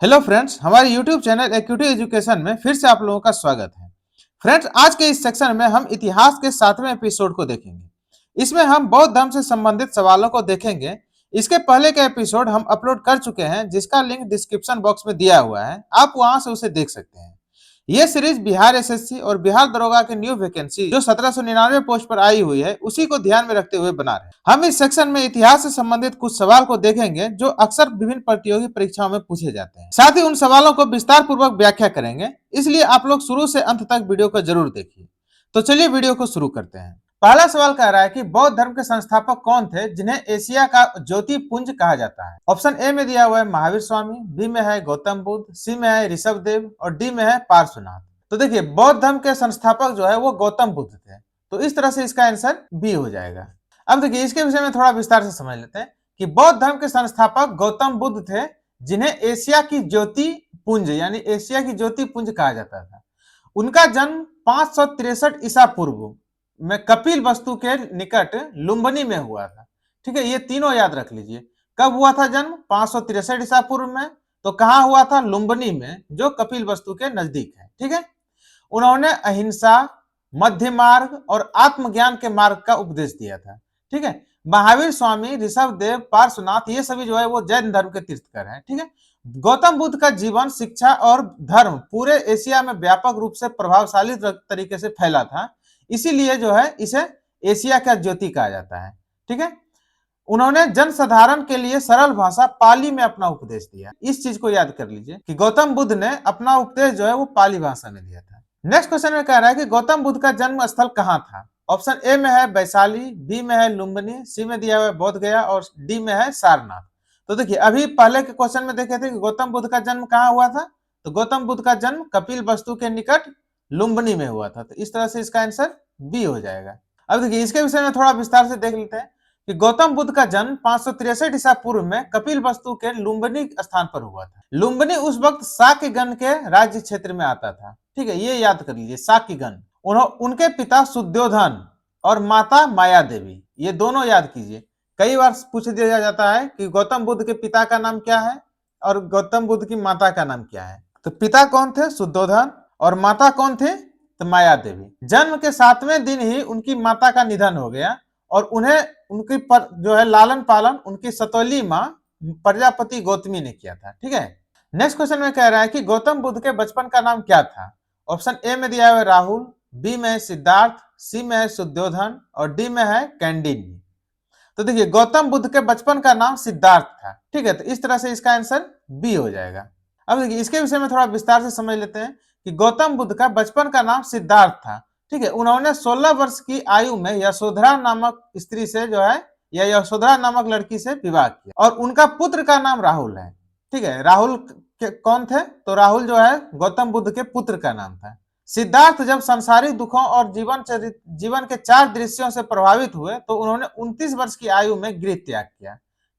Hello friends, हमारे YouTube channel acuity education में फिर से आप लोगों का स्वागत है। फ्रेंड्स, आज के इस सेक्शन में हम इतिहास के 7वें एपिसोड को देखेंगे। इसमें हम बौद्ध धर्म से संबंधित सवालों को देखेंगे। इसके पहले का एपिसोड हम अपलोड कर चुके हैं, जिसका लिंक डिस्क्रिप्शन बॉक्स में दिया हुआ है, आप वहां से उसे देख सकते हैं। ये सीरीज बिहार एसएससी और बिहार दरोगा के न्यू वैकेंसी जो 1799 पोस्ट पर आई हुई है, उसी को ध्यान में रखते हुए बना रहे हैं। हम इस सेक्शन में इतिहास से संबंधित कुछ सवाल को देखेंगे जो अक्सर विभिन्न प्रतियोगी परीक्षाओं में पूछे जाते हैं। साथ ही उन सवालों को विस्तार पूर्वक व्याख्या करेंगे, इसलिए आप लोग शुरू से अंत तक वीडियो को जरूर देखिए। तो चलिए वीडियो को शुरू करते हैं। पहला सवाल कह रहा है कि बौद्ध धर्म के संस्थापक कौन थे जिन्हें एशिया का ज्योति पुंज कहा जाता है। ऑप्शन ए में दिया हुआ है महावीर स्वामी, बी में है गौतम बुद्ध, सी में है ऋषभ देव और डी में है पार्श्वनाथ। तो देखिए, बौद्ध धर्म के संस्थापक जो है वो गौतम बुद्ध थे, तो इस तरह से इसका आंसर बी हो जाएगा। अब देखिए, इसके विषय में थोड़ा विस्तार से समझ लेते हैं कि बौद्ध धर्म के संस्थापक गौतम बुद्ध थे, जिन्हें एशिया की ज्योति पुंज यानी एशिया की ज्योति पुंज कहा जाता था। उनका जन्म 563 ईसा पूर्व में कपिल वस्तु के निकट लुम्बिनी में हुआ था। ठीक है, ये तीनों याद रख लीजिए। कब हुआ था जन्म? 563 ईसा पूर्व में। तो कहाँ हुआ था? लुम्बिनी में, जो कपिल वस्तु के नजदीक है। ठीक है, उन्होंने अहिंसा, मध्य मार्ग और आत्मज्ञान के मार्ग का उपदेश दिया था। ठीक है, महावीर स्वामी, ऋषभ देव, पार्श्वनाथ, ये सभी जो है वो जैन धर्म के तीर्थकर हैं। ठीक है, गौतम बुद्ध का जीवन, शिक्षा और धर्म पूरे एशिया में व्यापक रूप से प्रभावशाली तरीके से फैला था, इसीलिए जो है इसे एशिया का ज्योति कहा जाता है। ठीक है, उन्होंने जनसाधारण के लिए सरल भाषा पाली में अपना उपदेश दिया। इस चीज को याद कर लीजिए कि गौतम बुद्ध ने अपना उपदेश जो है वो पाली भाषा में दिया था। नेक्स्ट क्वेश्चन में कह रहा है कि गौतम बुद्ध का जन्म स्थल कहाँ था। ऑप्शन ए में है वैशाली, बी में है लुम्बिनी, सी में दिया हुआ है बोध गया और डी में है सारनाथ। तो देखिए, अभी पहले के क्वेश्चन में देखे थे कि गौतम बुद्ध का जन्म कहाँ हुआ था, तो गौतम बुद्ध का जन्म कपिल वस्तु के निकट लुम्बिनी में हुआ था। तो इस तरह से इसका आंसर बी हो जाएगा। अब देखिए, इसके विषय में थोड़ा विस्तार से देख लेते हैं कि गौतम बुद्ध का जन्म 563 ईसा पूर्व में कपिल वस्तु के लुम्बिनी स्थान पर हुआ था। लुम्बिनी उस वक्त साक्यगण के राज्य क्षेत्र में आता था। ठीक है, ये याद कर लीजिए, साक्यगण। उनके पिता शुद्धोधन और माता माया देवी, ये दोनों याद कीजिए। कई बार पूछ दिया जाता है कि गौतम बुद्ध के पिता का नाम क्या है और गौतम बुद्ध की माता का नाम क्या है। तो पिता कौन थे? शुद्धोधन। और माता कौन थे? तो माया देवी। जन्म के 7वें दिन ही उनकी माता का निधन हो गया और उन्हें उनकी पर जो है लालन पालन उनकी सतोली माँ प्रजापति गौतमी ने किया था। ठीक है, नेक्स्ट क्वेश्चन में कह रहा है कि गौतम बुद्ध के बचपन का नाम क्या था। ऑप्शन ए में दिया हुआ है राहुल, बी में है सिद्धार्थ, सी में है शुद्धोधन और डी में है कैंडिनी। तो देखिए, गौतम बुद्ध के बचपन का नाम सिद्धार्थ था। ठीक है, तो इस तरह से इसका आंसर बी हो जाएगा। अब देखिए, इसके विषय में थोड़ा विस्तार से समझ लेते हैं कि गौतम बुद्ध का बचपन का नाम सिद्धार्थ था। ठीक है, उन्होंने 16 वर्ष की आयु में यशोधरा नामक स्त्री से जो है या यशोधरा नामक लड़की से विवाह किया और उनका पुत्र का नाम राहुल है। ठीक है, राहुल कौन थे? तो राहुल जो है गौतम बुद्ध के पुत्र का नाम था। सिद्धार्थ जब संसारिक दुखों और जीवन के 4 दृश्यों से प्रभावित हुए तो उन्होंने 29 वर्ष की आयु में गृह त्याग किया।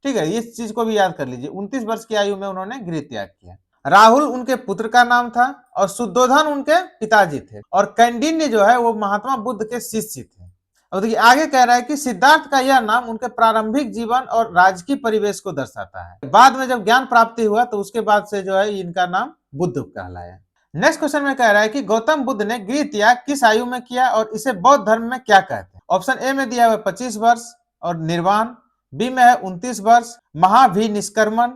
ठीक है, इस चीज को भी याद कर लीजिए, 29 वर्ष की आयु में उन्होंने गृह त्याग किया। राहुल उनके पुत्र का नाम था और शुद्धोधन उनके पिताजी थे और कैंडिन्य जो है वो महात्मा बुद्ध के शिष्य थे। और देखिए, आगे कह रहा है कि सिद्धार्थ का यह नाम उनके प्रारंभिक जीवन और राजकीय परिवेश को दर्शाता है। बाद में जब ज्ञान प्राप्ति हुआ तो उसके बाद से जो है इनका नाम बुद्ध कहलाया। नेक्स्ट क्वेश्चन में कह रहा है कि गौतम बुद्ध ने गृह त्याग किस आयु में किया और इसे बौद्ध धर्म में क्या कहते हैं। ऑप्शन ए में दिया हुआ 25 वर्ष और निर्वाण, बी में है 29 वर्ष महाभिनिष्क्रमण,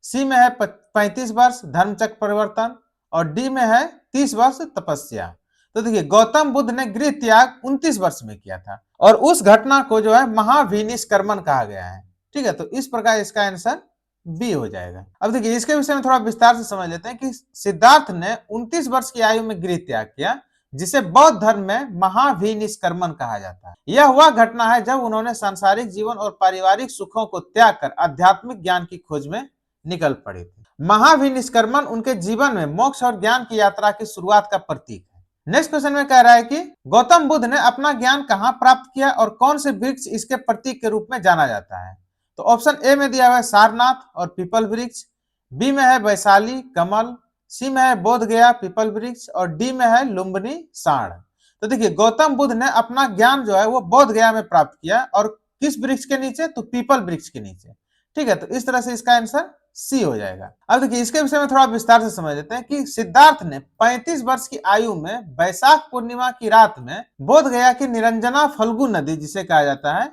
सी में है 35 वर्ष धर्मचक्र परिवर्तन और डी में है 30 वर्ष तपस्या। तो देखिए, गौतम बुद्ध ने गृह त्याग 29 वर्ष में किया था और उस घटना को जो है महाभिनिष्क्रमण कहा गया है। ठीक है, तो इस प्रकार इसका आंसर बी हो जाएगा। अब देखिए, इसके विषय में थोड़ा विस्तार से समझ लेते हैं कि सिद्धार्थ ने 29 वर्ष की आयु में गृह त्याग किया, जिसे बौद्ध धर्म में महाभिनिष्क्रमण कहा जाता है। यह वह घटना है जब उन्होंने सांसारिक जीवन और पारिवारिक सुखों को त्याग कर आध्यात्मिक ज्ञान की खोज में निकल पड़े थे। महाभिनिष्क्रमण उनके जीवन में मोक्ष और ज्ञान की यात्रा की शुरुआत का प्रतीक है। नेक्स्ट क्वेश्चन में कह रहा है कि गौतम बुद्ध ने अपना ज्ञान कहाँ प्राप्त किया और कौन से वृक्ष इसके प्रतीक के रूप में जाना जाता है। तो ऑप्शन ए में दिया हुआ है सारनाथ और पीपल वृक्ष, बी में है वैशाली कमल, सी में है बोध गया पीपल वृक्ष और डी में है लुम्बिनी साढ़। तो देखिए, गौतम बुद्ध ने अपना ज्ञान जो है वो बोध गया में प्राप्त किया और किस वृक्ष के नीचे? तो पीपल वृक्ष के नीचे। ठीक है, तो इस तरह से इसका आंसर सी हो जाएगा। अब देखिए इसके विषय में थोड़ा विस्तार से समझ लेते हैं कि सिद्धार्थ ने 35 वर्ष की आयु में वैशाख पूर्णिमा की रात में बोध गया कि निरंजना फल्गु नदी जिसे कहा जाता है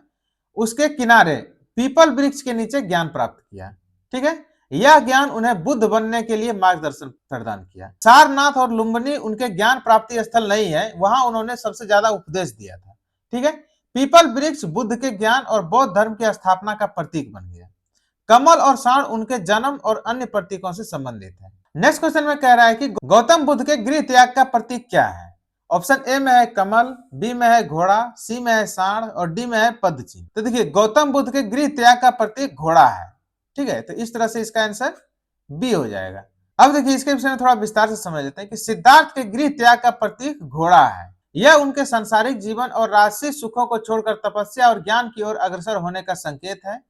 उसके किनारे पीपल वृक्ष के नीचे ज्ञान प्राप्त किया। ठीक है, यह ज्ञान उन्हें बुद्ध बनने के लिए मार्गदर्शन प्रदान किया। सारनाथ और लुम्बिनी उनके ज्ञान प्राप्ति स्थल नहीं है, वहां उन्होंने सबसे ज्यादा उपदेश दिया था। ठीक है, पीपल वृक्ष बुद्ध के ज्ञान और बौद्ध धर्म की स्थापना का प्रतीक बन गया। कमल और साण उनके जन्म और अन्य प्रतीकों से संबंधित है। नेक्स्ट क्वेश्चन में कह रहा है कि गौतम बुद्ध के गृह त्याग का प्रतीक क्या है? ऑप्शन ए में है कमल, बी में है घोड़ा, सी में है सांड और डी में है पद्म चिन्ह। तो देखिए गौतम बुद्ध के गृह त्याग का प्रतीक घोड़ा है। ठीक है, तो इस तरह से इसका आंसर बी हो जाएगा। अब देखिए इसके विषय में थोड़ा विस्तार से समझ लेते हैं कि सिद्धार्थ के गृह त्याग का प्रतीक घोड़ा है। यह उनके सांसारिक जीवन और राजसी सुखों को छोड़कर तपस्या और ज्ञान की ओर अग्रसर होने का संकेत है।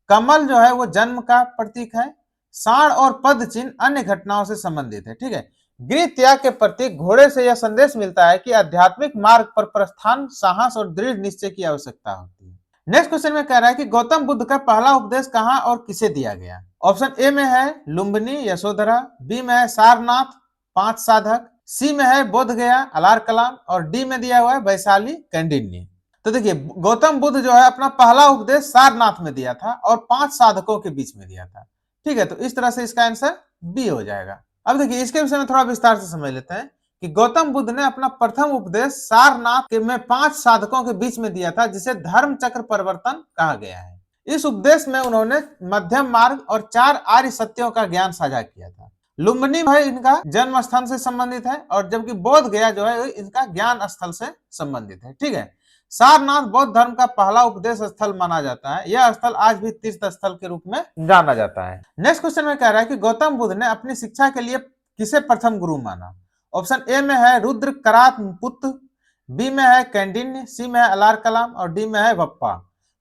कमल जो है वो जन्म का प्रतीक है। सांड और पद चिन्ह अन्य घटनाओं से संबंधित है। ठीक है, गृह त्याग के प्रतीक घोड़े से यह संदेश मिलता है कि आध्यात्मिक मार्ग पर प्रस्थान साहस और दृढ़ निश्चय की आवश्यकता होती है। नेक्स्ट क्वेश्चन में कह रहा है कि गौतम बुद्ध का पहला उपदेश कहां और किसे दिया गया? ऑप्शन ए में है लुम्बिनी यशोधरा, बी में है सारनाथ 5 साधक, सी में है बोध गया अलार कलाम और डी में दिया हुआ है वैशाली कैंडिन्य। तो देखिए गौतम बुद्ध जो है अपना पहला उपदेश सारनाथ में दिया था और 5 साधकों के बीच में दिया था। ठीक है, तो इस तरह से इसका आंसर बी हो जाएगा। अब देखिए इसके विषय में थोड़ा विस्तार से समझ लेते हैं कि गौतम बुद्ध ने अपना प्रथम उपदेश सारनाथ के में 5 साधकों के बीच में दिया था जिसे धर्म चक्र परिवर्तन कहा गया है। इस उपदेश में उन्होंने मध्यम मार्ग और 4 आर्य सत्यों का ज्ञान साझा किया था। लुम्बिनी है इनका जन्म स्थान से संबंधित है और जबकि बोध गया जो है इनका ज्ञान स्थल से संबंधित है। ठीक है, सारनाथ बौद्ध धर्म का पहला उपदेश स्थल माना जाता है। यह स्थल आज भी तीर्थ स्थल के रूप में जाना जाता है। नेक्स्ट क्वेश्चन में कह रहा है कि गौतम बुद्ध ने अपनी शिक्षा के लिए किसे प्रथम गुरु माना? ऑप्शन ए में है रुद्र करात पुत्र, बी में है कैंडिन्य, सी में है अलार कलाम और डी में है वप्पा।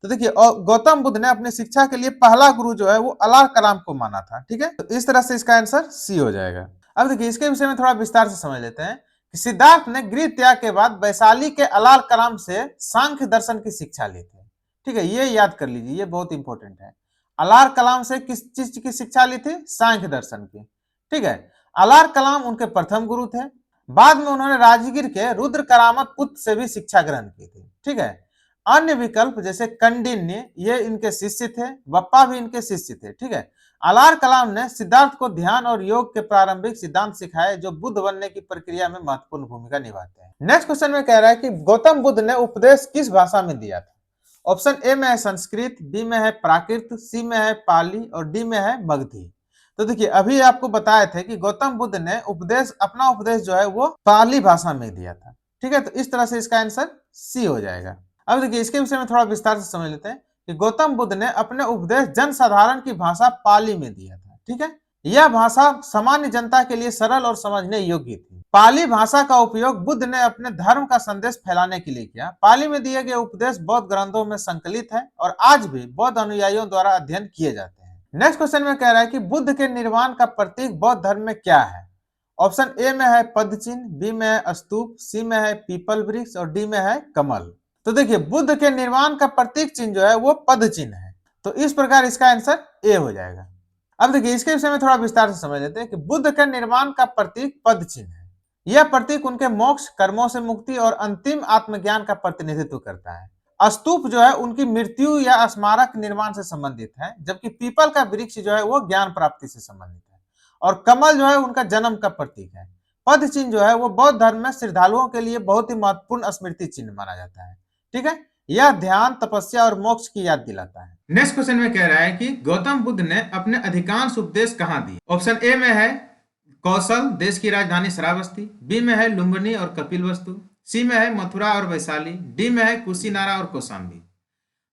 तो देखिए गौतम बुद्ध ने अपनी शिक्षा के लिए पहला गुरु जो है वो अलार कलाम को माना था। ठीक है, तो इस तरह से इसका आंसर सी हो जाएगा। अब देखिए इसके विषय में थोड़ा विस्तार से समझ लेते हैं कि सिद्धार्थ ने गृह त्याग के बाद वैशाली के अलार कलाम से सांख्य दर्शन की शिक्षा ली थी। ठीक है, ये याद कर लीजिए, ये बहुत इंपॉर्टेंट है। अलार कलाम से किस चीज की शिक्षा ली थी? सांख्य दर्शन की। ठीक है, अलार कलाम उनके प्रथम गुरु थे। बाद में उन्होंने राजगीर के रुद्र करामत पुत्र से भी शिक्षा ग्रहण की थी। ठीक है, अन्य विकल्प जैसे कंडिन्य ये इनके शिष्य थे, वप्पा भी इनके शिष्य थे। ठीक है, अलार कलाम ने सिद्धार्थ को ध्यान और योग के प्रारंभिक सिद्धांत सिखाए जो बुद्ध बनने की प्रक्रिया में महत्वपूर्ण भूमिका निभाते हैं। नेक्स्ट क्वेश्चन में कह रहा है कि गौतम बुद्ध ने उपदेश किस भाषा में दिया था? ऑप्शन ए में है संस्कृत, बी में है प्राकृत, सी में है पाली और डी में है मगधी। तो देखिए अभी आपको बताए थे कि गौतम बुद्ध ने अपना उपदेश जो है वो पाली भाषा में दिया था। ठीक है, तो इस तरह से इसका आंसर सी हो जाएगा। अब देखिए इसके विषय में थोड़ा विस्तार से समझ लेते हैं कि गौतम बुद्ध ने अपने उपदेश जनसाधारण की भाषा पाली में दिया था। ठीक है, यह भाषा सामान्य जनता के लिए सरल और समझने योग्य थी। पाली भाषा का उपयोग बुद्ध ने अपने धर्म का संदेश फैलाने के लिए किया। पाली में दिए गए उपदेश बौद्ध ग्रंथों में संकलित है और आज भी बौद्ध अनुयायियों द्वारा अध्ययन किए जाते हैं। नेक्स्ट क्वेश्चन में कह रहा है कि बुद्ध के निर्वाण का प्रतीक बौद्ध धर्म में क्या है? ऑप्शन ए में है पद चिन्ह, बी में है स्तूप, सी में है पीपल वृक्ष और डी में है कमल। तो देखिए बुद्ध के निर्वाण का प्रतीक चिन्ह जो है वो पद चिन्ह है, तो इस प्रकार इसका आंसर ए हो जाएगा। अब देखिए इसके विषय में थोड़ा विस्तार से समझ लेते हैं कि बुद्ध के निर्वाण का प्रतीक पद चिन्ह है। यह प्रतीक उनके मोक्ष, कर्मों से मुक्ति और अंतिम आत्मज्ञान का प्रतिनिधित्व करता है। स्तूप जो है उनकी मृत्यु या स्मारक निर्माण से संबंधित है, जबकि पीपल का वृक्ष जो है वो ज्ञान प्राप्ति से संबंधित है और कमल जो है उनका जन्म का प्रतीक है। पद चिन्ह जो है वो बौद्ध धर्म में श्रद्धालुओं के लिए बहुत ही महत्वपूर्ण स्मृति चिन्ह माना जाता है। ठीक है, यह ध्यान, तपस्या और मोक्ष की याद दिलाता है। नेक्स्ट क्वेश्चन में कह रहा है कि गौतम बुद्ध ने अपने अधिकांश उपदेश कहाँ दिए? ऑप्शन ए में है कौशल, देश की राजधानी श्रावस्ती, बी में है लुम्बिनी और कपिलवस्तु, सी में है मथुरा और वैशाली, डी में है कुशीनारा और कौशाम्बी।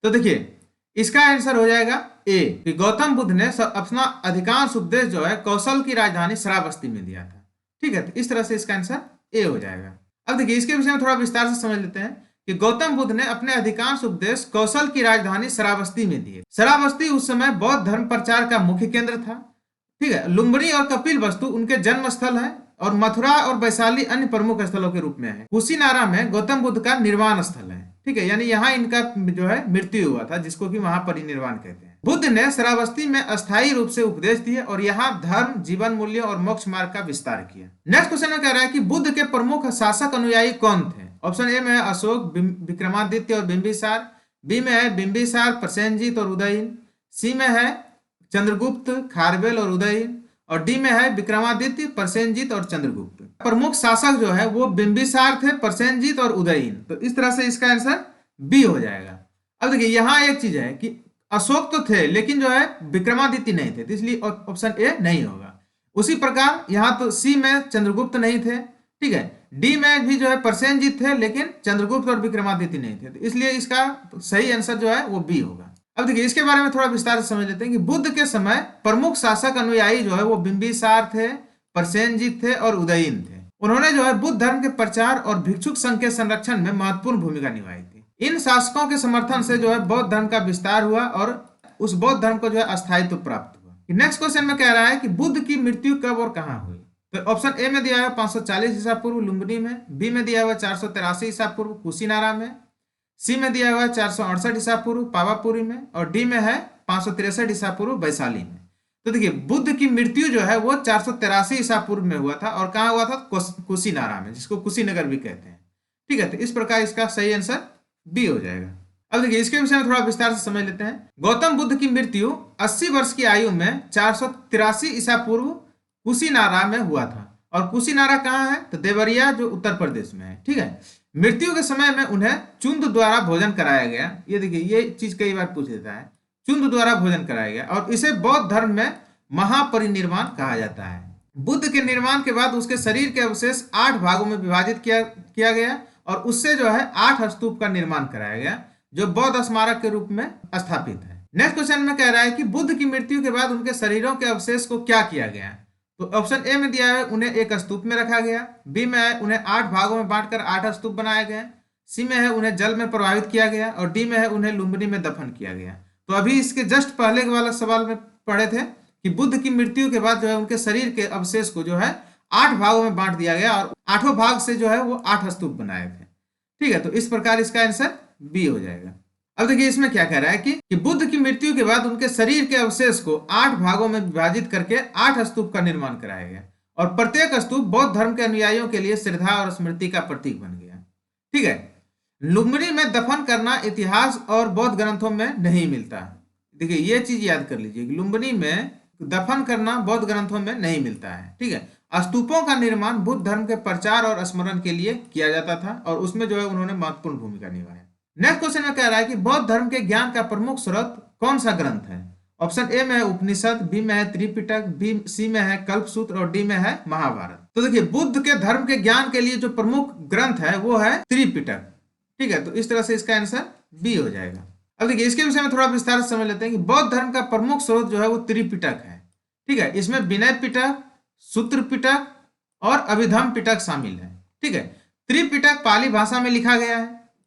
तो देखिए इसका आंसर हो जाएगा ए कि गौतम बुद्ध ने अपना अधिकांश उपदेश जो है कौशल की राजधानी श्रावस्ती में दिया था। ठीक है, तो इस तरह से इसका आंसर ए हो जाएगा। अब देखिए इसके विषय में थोड़ा विस्तार से समझ लेते हैं कि गौतम बुद्ध ने अपने अधिकांश उपदेश कौशल की राजधानी श्रावस्ती में दिए। श्रावस्ती उस समय बौद्ध धर्म प्रचार का मुख्य केंद्र था। ठीक है, लुम्बिनी और कपिलवस्तु उनके जन्म स्थल है और मथुरा और वैशाली अन्य प्रमुख स्थलों के रूप में है। कुशीनारा में गौतम बुद्ध का निर्वाण स्थल है। ठीक है, यानी यहाँ इनका जो है मृत्यु हुआ था, जिसको कि महापरिनिर्वाण कहते हैं। बुद्ध ने श्रावस्ती में अस्थायी रूप से उपदेश दिए और यहाँ धर्म, जीवन मूल्य और मोक्ष मार्ग का विस्तार किया। नेक्स्ट क्वेश्चन में कह रहा है कि बुद्ध के प्रमुख शासक अनुयायी कौन थे? ऑप्शन ए में है अशोक, विक्रमादित्य और बिंबिसार, बी में है बिंबिसार, प्रसेनजीत और उदयन, सी में है चंद्रगुप्त, खारवेल और उदयन, और डी में है विक्रमादित्य, प्रसेनजीत और चंद्रगुप्त। प्रमुख शासक जो है वो बिंबिसार थे, प्रसेनजीत और उदयन। तो इस तरह से इसका आंसर बी हो जाएगा। अब देखिए यहाँ एक चीज है कि अशोक तो थे लेकिन जो है विक्रमादित्य नहीं थे, तो इसलिए ऑप्शन ए नहीं होगा। उसी प्रकार यहाँ तो सी में चंद्रगुप्त नहीं थे, ठीक है। डी में भी जो है प्रसेनजीत थे लेकिन चंद्रगुप्त और विक्रमादित्य नहीं थे, तो इसलिए इसका सही आंसर जो है वो बी होगा। अब देखिए इसके बारे में थोड़ा विस्तार से समझ लेते हैं कि बुद्ध के समय प्रमुख शासक अनुयायी जो है वो बिंबिसार थे, प्रसेनजीत थे और उदयन थे। उन्होंने जो है बुद्ध धर्म के प्रचार और भिक्षुक संघ के संरक्षण में महत्वपूर्ण भूमिका निभाई थी। इन शासकों के समर्थन से जो है बौद्ध धर्म का विस्तार हुआ और उस बौद्ध धर्म को जो है अस्थायित्व प्राप्त हुआ। नेक्स्ट क्वेश्चन में कह रहा है कि बुद्ध की मृत्यु कब और कहां हुई? तो ऑप्शन ए में दिया है 540 ईसा पूर्व लुम्बिनी में, बी में दिया हुआ 483 ईसा पूर्व कुशीनारा में, सी में दिया हुआ 468 ईसा पूर्व पावापुरी में, और डी में है 563 ईसा पूर्व वैशाली में। तो देखिए बुद्ध की मृत्यु जो है वो 483 ईसा पूर्व में हुआ था, और कहाँ हुआ था? कुशीनारा में, जिसको कुशीनगर भी कहते हैं, ठीक है। तो इस प्रकार इसका सही आंसर बी हो जाएगा। अब देखिए इसके विषय में थोड़ा विस्तार से समझ लेते हैं। गौतम बुद्ध की मृत्यु 80 वर्ष की आयु में 483 ईसा पूर्व कुशीनारा में हुआ था, और कुशीनारा कहाँ है? तो देवरिया जो उत्तर प्रदेश में है, ठीक है। मृत्यु के समय में उन्हें चुंद द्वारा भोजन कराया गया। ये देखिए ये चीज कई बार पूछ लेता है, चुंद द्वारा भोजन कराया गया, और इसे बौद्ध धर्म में महापरिनिर्वाण कहा जाता है। बुद्ध के निर्माण के बाद उसके शरीर के अवशेष 8 भागों में विभाजित किया गया, और उससे जो है 8 स्तूप का निर्माण कराया गया, जो बौद्ध स्मारक के रूप में स्थापित है। नेक्स्ट क्वेश्चन में कह रहा है कि बुद्ध की मृत्यु के बाद उनके शरीरों के अवशेष को क्या किया गया? तो ऑप्शन ए में दिया है उन्हें एक स्तूप में रखा गया, बी में है उन्हें 8 भागों में बांटकर 8 स्तूप बनाए गए, सी में है उन्हें जल में प्रवाहित किया गया, और डी में है उन्हें लुम्बिनी में दफन किया गया। तो अभी इसके जस्ट पहले वाला सवाल में पढ़े थे कि बुद्ध की मृत्यु के बाद जो है उनके शरीर के अवशेष को जो है 8 भागों में बांट दिया गया, और 8 भाग से जो है वो 8 स्तूप बनाए थे, ठीक है। तो इस प्रकार इसका आंसर बी हो जाएगा। अब देखिए इसमें क्या कह रहा है कि बुद्ध की मृत्यु के बाद उनके शरीर के अवशेष को 8 भागों में विभाजित करके 8 स्तूप का निर्माण कराया गया, और प्रत्येक स्तूप बौद्ध धर्म के अनुयायियों के लिए श्रद्धा और स्मृति का प्रतीक बन गया, ठीक है। लुम्बिनी में दफन करना इतिहास और बौद्ध ग्रंथों में नहीं मिलता। देखिए ये चीज याद कर लीजिए कि लुम्बिनी में दफन करना बौद्ध ग्रंथों में नहीं मिलता है, ठीक है। स्तूपों का निर्माण बुद्ध धर्म के प्रचार और स्मरण के लिए किया जाता था, और उसमें जो है उन्होंने महत्वपूर्ण भूमिका निभाया। नेक्स्ट क्वेश्चन में कह रहा है कि बौद्ध धर्म के ज्ञान का प्रमुख स्रोत कौन सा ग्रंथ है? ऑप्शन ए में है उपनिषद, बी में है त्रिपिटक, बी सी में है कल्पसूत्र, और डी में है महाभारत। तो देखिए बुद्ध के धर्म के ज्ञान के लिए जो प्रमुख ग्रंथ है वो है त्रिपिटक, ठीक है। तो इस तरह से इसका आंसर बी हो जाएगा। अब देखिए इसके विषय में थोड़ा विस्तार से समझ लेते हैं कि बौद्ध धर्म का प्रमुख स्रोत जो है वो त्रिपिटक है, ठीक है। इसमें विनय पिटक, सूत्र पिटक और अभिधम पिटक शामिल है, ठीक है। त्रिपिटक पाली भाषा में लिखा गया है,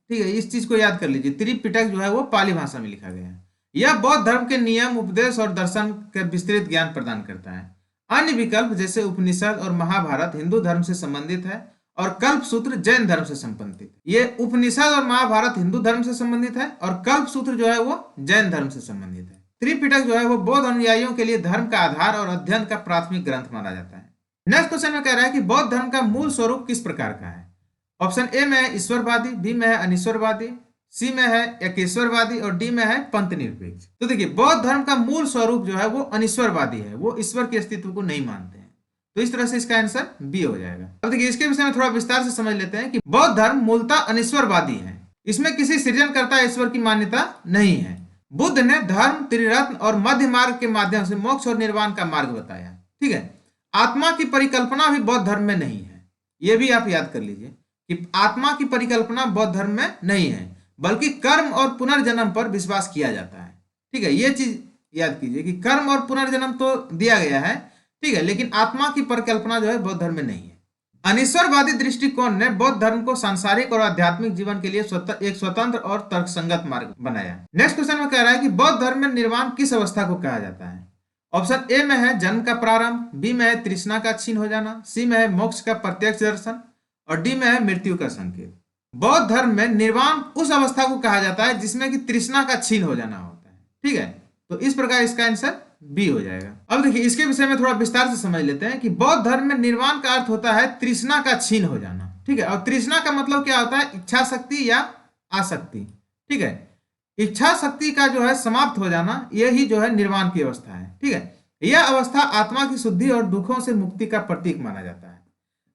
ठीक है। इस चीज को याद कर लीजिए, त्रिपिटक जो है वो पाली भाषा में लिखा गया है। यह बौद्ध धर्म के नियम, उपदेश और दर्शन के विस्तृत ज्ञान प्रदान करता है। अन्य विकल्प जैसे उपनिषद और महाभारत हिंदू धर्म से संबंधित है, और कल्पसूत्र जैन धर्म से संबंधित। ये उपनिषद और महाभारत हिंदू धर्म से संबंधित है, और कल्पसूत्र जो है वो जैन धर्म से संबंधित है। त्रिपिटक जो है वो बौद्ध अनुयायियों के लिए धर्म का आधार और अध्ययन का प्राथमिक ग्रंथ माना जाता है। नेक्स्ट क्वेश्चन में कह रहा है कि बौद्ध धर्म का मूल स्वरूप किस प्रकार का है? ऑप्शन ए में है ईश्वरवादी, बी में है अनिश्वरवादी, सी में है एकेश्वरवादी, और डी में है पंथ निरपेक्ष। तो देखिए बौद्ध धर्म का मूल स्वरूप जो है वो अनिश्वरवादी है, वो ईश्वर के अस्तित्व को नहीं मानते हैं। तो इस तरह से इसका आंसर बी हो जाएगा। अब देखिए इसके विषय में थोड़ा विस्तार से समझ लेते हैं कि बौद्ध धर्म मूलतः अनिश्वरवादी है। इसमें किसी सृजनकर्ता ईश्वर की मान्यता नहीं है। बुद्ध ने धर्म, त्रिरत्न और मध्य मार्ग के माध्यम से मोक्ष और निर्वाण का मार्ग बताया, ठीक है। आत्मा की परिकल्पना भी बौद्ध धर्म में नहीं है, यह भी आप याद कर लीजिए कि आत्मा की परिकल्पना बौद्ध धर्म में नहीं है, बल्कि कर्म और पुनर्जन्म पर विश्वास किया जाता है, ठीक है। ये चीज याद कीजिए कि कर्म और पुनर्जन्म तो दिया गया है, ठीक है, लेकिन आत्मा की परिकल्पना जो है बौद्ध धर्म में नहीं है। अनिश्वरवादी दृष्टिकोण ने बौद्ध धर्म को सांसारिक और आध्यात्मिक जीवन के लिए एक स्वतंत्र और तर्कसंगत मार्ग बनाया। नेक्स्ट क्वेश्चन में कह रहा है कि बौद्ध धर्म में निर्वाण किस अवस्था को कहा जाता है? ऑप्शन ए में है जन्म का प्रारंभ, बी में है तृष्णा का क्षीण हो जाना, सी में है मोक्ष का प्रत्यक्ष दर्शन, और डी में है मृत्यु का संकेत। बौद्ध धर्म में निर्वाण उस अवस्था को कहा जाता है जिसमें कि तृष्णा का क्षीण हो जाना होता है, ठीक है। तो इस प्रकार इसका आंसर बी हो जाएगा। अब देखिए इसके विषय में थोड़ा विस्तार से समझ लेते हैं कि बौद्ध धर्म में निर्वाण का अर्थ होता है तृष्णा का छीन हो जाना। ठीक है, और तृष्णा का मतलब क्या होता है? इच्छा शक्ति या आसक्ति। ठीक है, इच्छा शक्ति का जो है समाप्त हो जाना, यही जो है निर्वाण की अवस्था है। ठीक है, यह अवस्था आत्मा की शुद्धि और दुखों से मुक्ति का प्रतीक माना जाता है।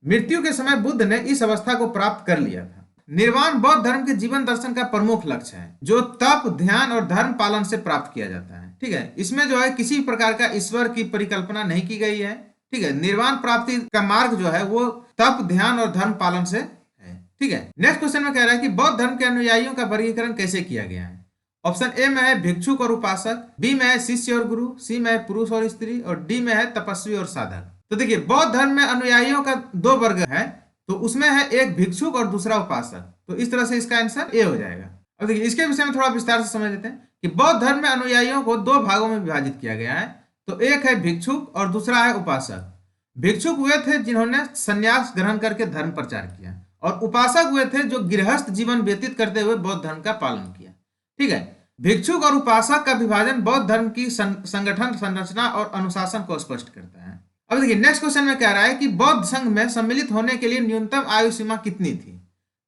मृत्यु के समय बुद्ध ने इस अवस्था को प्राप्त कर लिया था। निर्वाण बौद्ध धर्म के जीवन दर्शन का प्रमुख लक्ष्य है, जो तप, ध्यान और धर्म पालन से प्राप्त किया जाता है। ठीक है, इसमें जो है किसी प्रकार का ईश्वर की परिकल्पना नहीं की गई है। ठीक है, निर्वाण प्राप्ति का मार्ग जो है वो तप, ध्यान और धर्म पालन से है। ठीक है, नेक्स्ट क्वेश्चन में कह रहा है कि बौद्ध धर्म के अनुयायियों का वर्गीकरण कैसे किया गया है? ऑप्शन ए में है भिक्षुक और उपासक, बी में है शिष्य और गुरु, सी में है पुरुष और स्त्री, और डी में है तपस्वी और साधक। तो देखिए बौद्ध धर्म में अनुयायियों का दो वर्ग है, तो उसमें है एक भिक्षुक और दूसरा उपासक। तो इस तरह से इसका आंसर ए हो जाएगा। अब देखिए इसके विषय में थोड़ा विस्तार से समझ लेते हैं कि बौद्ध धर्म में अनुयायियों को दो भागों में विभाजित किया गया है। तो एक है भिक्षुक और दूसरा है उपासक। भिक्षुक वे थे जिन्होंने संन्यास ग्रहण करके धर्म प्रचार किया, और उपासक वे थे जो गृहस्थ जीवन व्यतीत करते हुए बौद्ध धर्म का पालन किया। ठीक है, भिक्षुक और उपासक का विभाजन बौद्ध धर्म की संगठन, संरचना और अनुशासन को स्पष्ट करता है। अब देखिए नेक्स्ट क्वेश्चन में कह रहा है कि बौद्ध संघ में सम्मिलित होने के लिए न्यूनतम आयु सीमा कितनी थी?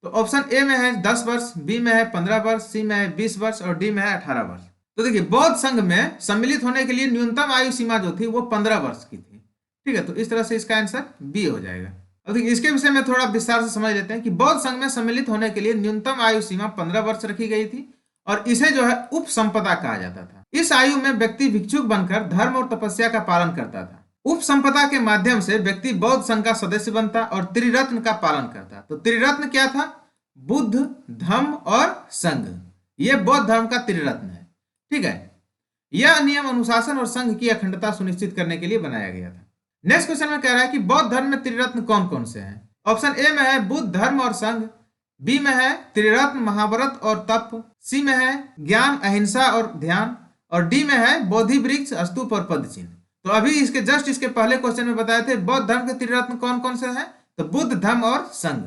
तो ऑप्शन ए में है 10 वर्ष, बी में है 15 वर्ष, सी में है 20 वर्ष और डी में है 18 वर्ष। तो देखिए बौद्ध संघ में सम्मिलित होने के लिए न्यूनतम आयु सीमा जो थी वो 15 वर्ष की थी। ठीक है, तो इस तरह से इसका आंसर बी हो जाएगा। अब देखिए इसके विषय में थोड़ा विस्तार से समझ लेते हैं कि बौद्ध संघ में सम्मिलित होने के लिए न्यूनतम आयु सीमा 15 वर्ष रखी गई थी, और इसे जो है उपसंपदा कहा जाता था। इस आयु में व्यक्ति भिक्षुक बनकर धर्म और तपस्या का पालन करता था। उपसंपदा के माध्यम से व्यक्ति बौद्ध संघ का सदस्य बनता और त्रिरत्न का पालन करता। तो त्रिरत्न क्या था? बुद्ध, धम्म और संघ। यह बौद्ध धर्म का त्रिरत्न है। ठीक है, यह नियम अनुशासन और संघ की अखंडता सुनिश्चित करने के लिए बनाया गया था। नेक्स्ट क्वेश्चन में कह रहा है कि बौद्ध धर्म में त्रिरत्न कौन कौन से हैं? ऑप्शन ए में है बुद्ध, धर्म और संघ, बी में है त्रिरत्न महाव्रत और तप, सी में है ज्ञान, अहिंसा और ध्यान, और डी में है बोधि वृक्ष, स्तूप और पद चिन्ह। तो अभी इसके जस्ट इसके पहले क्वेश्चन में बताए थे बौद्ध धर्म के त्रिरत्न कौन कौन से हैं? तो बुद्ध, धम्म और संघ।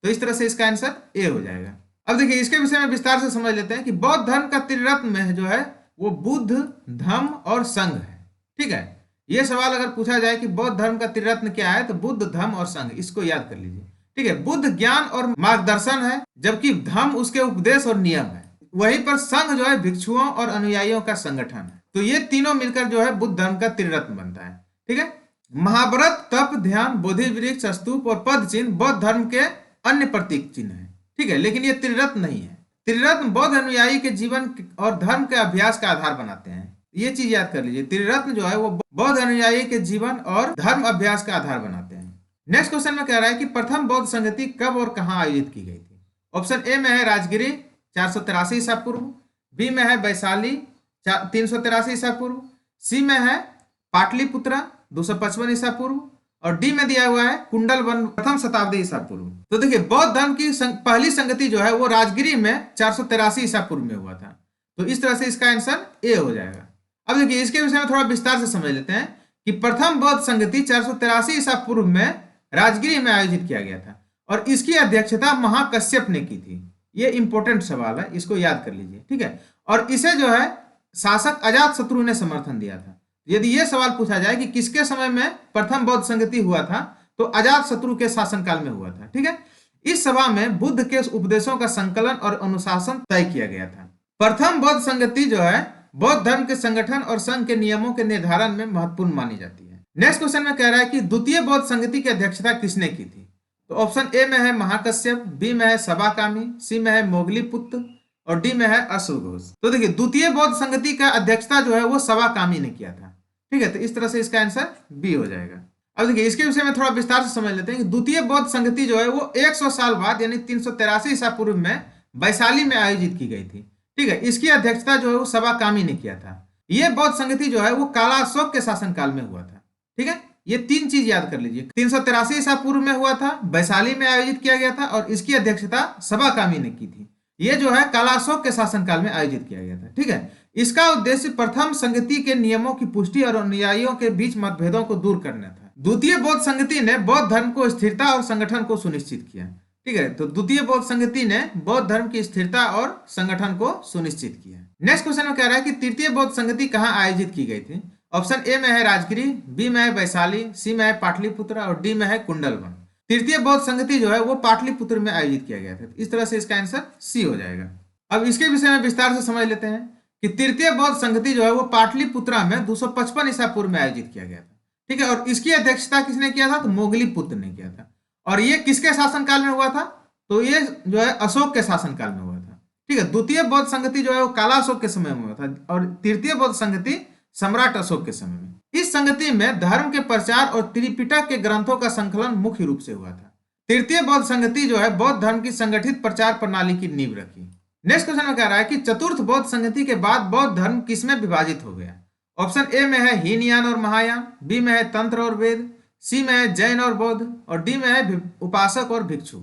तो इस तरह से इसका आंसर ए हो जाएगा। अब देखिए इसके विषय में विस्तार से समझ लेते हैं कि बौद्ध धर्म का त्रिरत्न में जो है वो बुद्ध, धम्म और संघ है। ठीक है, ये सवाल अगर पूछा जाए कि बौद्ध धर्म का त्रिरत्न क्या है, तो बुद्ध, धम्म और संघ, इसको याद कर लीजिए। ठीक है, बुद्ध ज्ञान और मार्गदर्शन है, जबकि धम्म उसके उपदेश और नियम है। वहीं पर संघ जो है भिक्षुओं और अनुयायियों का संगठन है। तो ये तीनों मिलकर जो है बुद्ध धर्म का त्रिरत्न बनता है। ठीक है, महाव्रत, तप, ध्यान, बोधि वृक्ष, स्तूप और पद चिन्ह बौद्ध धर्म के अन्य प्रतीक चिन्ह है। ठीक है, लेकिन ये त्रिरत्न नहीं है। त्रिरत्न बौद्ध अनुयायी के जीवन और धर्म के अभ्यास का आधार बनाते हैं। ये चीज याद कर लीजिए, त्रिरत्न जो है वो बौद्ध अनुयायी के जीवन और धर्म अभ्यास का आधार बनाते हैं। नेक्स्ट क्वेश्चन में कह रहा है कि प्रथम बौद्ध संगति कब और कहां आयोजित की गई थी? ऑप्शन ए में है राजगिरी 483 ईसा पूर्व, बी में है वैशाली 383 ईसा पूर्व, सी में है पाटलिपुत्रा 255 ईसा पूर्व, और डी में दिया हुआ है कुंडलवन प्रथम शताब्दी ईसा पूर्व। तो देखिए बौद्ध धर्म की पहली संगति जो है वो राजगिरी में 483 ईसा पूर्व में हुआ था। तो इस तरह से इसका आंसर ए हो जाएगा। अब देखिए इसके विषय में थोड़ा विस्तार से समझ लेते हैं कि प्रथम बौद्ध संगति 483 ईसा पूर्व में राजगिरी में आयोजित किया गया था, और इसकी अध्यक्षता महाकश्यप ने की थी। ये इंपॉर्टेंट सवाल है, इसको याद कर लीजिए। ठीक है, और इसे जो है शासक अजातशत्रु ने समर्थन दिया था। यदि यह सवाल पूछा जाए कि किसके समय में प्रथम बौद्ध संगति हुआ था, तो अजातशत्रु के शासनकाल में हुआ था। ठीक है, इस सभा में बुद्ध के उपदेशों का संकलन और अनुशासन तय किया गया था। प्रथम बौद्ध संगति जो है बौद्ध धर्म के संगठन और संघ के नियमों के निर्धारण में महत्वपूर्ण मानी जाती है। नेक्स्ट क्वेश्चन में कह रहा है कि द्वितीय बौद्ध संगति की अध्यक्षता किसने की थी? तो ऑप्शन ए में है महाकश्यप, बी में है सबाकामी, सी में है मोगलीपुत्र और डी में है अश्वघोष। तो देखिए द्वितीय बौद्ध संगति का अध्यक्षता जो है वो सबाकामी ने किया था। ठीक है, तो इस तरह से इसका आंसर बी हो जाएगा। अब देखिए इसके विषय में थोड़ा विस्तार से समझ लेते हैं कि द्वितीय बौद्ध संगति जो है वो 100 साल बाद यानी 383 ईसा पूर्व में वैशाली में आयोजित की गई थी। ठीक है, इसकी अध्यक्षता जो है वो सबाकामी ने किया था। यह बौद्ध संगति जो है वो काला अशोक के शासनकाल में हुआ था। ठीक है, ये तीन चीज याद कर लीजिए, 383 ईसा पूर्व में हुआ था, वैशाली में आयोजित किया गया था, और इसकी अध्यक्षता सबाकामी ने की थी। ये जो है काला अशोक के शासनकाल में आयोजित किया गया था। ठीक है, इसका उद्देश्य प्रथम संगति के नियमों की पुष्टि और अनुयायियों के बीच मतभेदों को दूर करना था। द्वितीय बौद्ध संगति ने बौद्ध धर्म को स्थिरता और संगठन को सुनिश्चित किया। ठीक है, तो द्वितीय बौद्ध संगति ने बौद्ध धर्म की स्थिरता और संगठन को सुनिश्चित किया। नेक्स्ट क्वेश्चन में कह रहा है कि तृतीय बौद्ध संगति कहाँ आयोजित की गई थी। ऑप्शन ए में है राजगिरी, बी में है वैशाली, सी में है पाटलिपुत्र और डी में है कुंडलवन। तृतीय बौद्ध संगति जो है वो पाटलिपुत्र में आयोजित किया गया था। इस तरह से इसका आंसर सी हो जाएगा। अब इसके विषय में विस्तार से समझ लेते हैं कि तृतीय बौद्ध संगति जो है वो पाटलिपुत्रा में 255 ईसा पूर्व में आयोजित किया गया था। ठीक है, और इसकी अध्यक्षता किसने किया था, तो मोगलीपुत्र ने किया था। और ये किसके शासनकाल में हुआ था, तो ये जो है अशोक के शासनकाल में हुआ था। ठीक है, द्वितीय बौद्ध संगति जो है वो काला अशोक के समय में हुआ था और तृतीय बौद्ध संगति सम्राट अशोक के समय में। इस संगति में धर्म के प्रचार और त्रिपिटक के ग्रंथों का संकलन मुख्य रूप से हुआ था। तृतीय बौद्ध संगति जो है बौद्ध धर्म की संगठित प्रचार प्रणाली की नींव रखी। नेक्स्ट क्वेश्चन में कह रहा है कि चतुर्थ बौद्ध संगति के बाद बौद्ध धर्म किसमें विभाजित हो गया। ऑप्शन ए में है हीनयान और महायान, बी में है तंत्र और वेद, सी में है जैन और बौद्ध और डी में है उपासक और भिक्षु।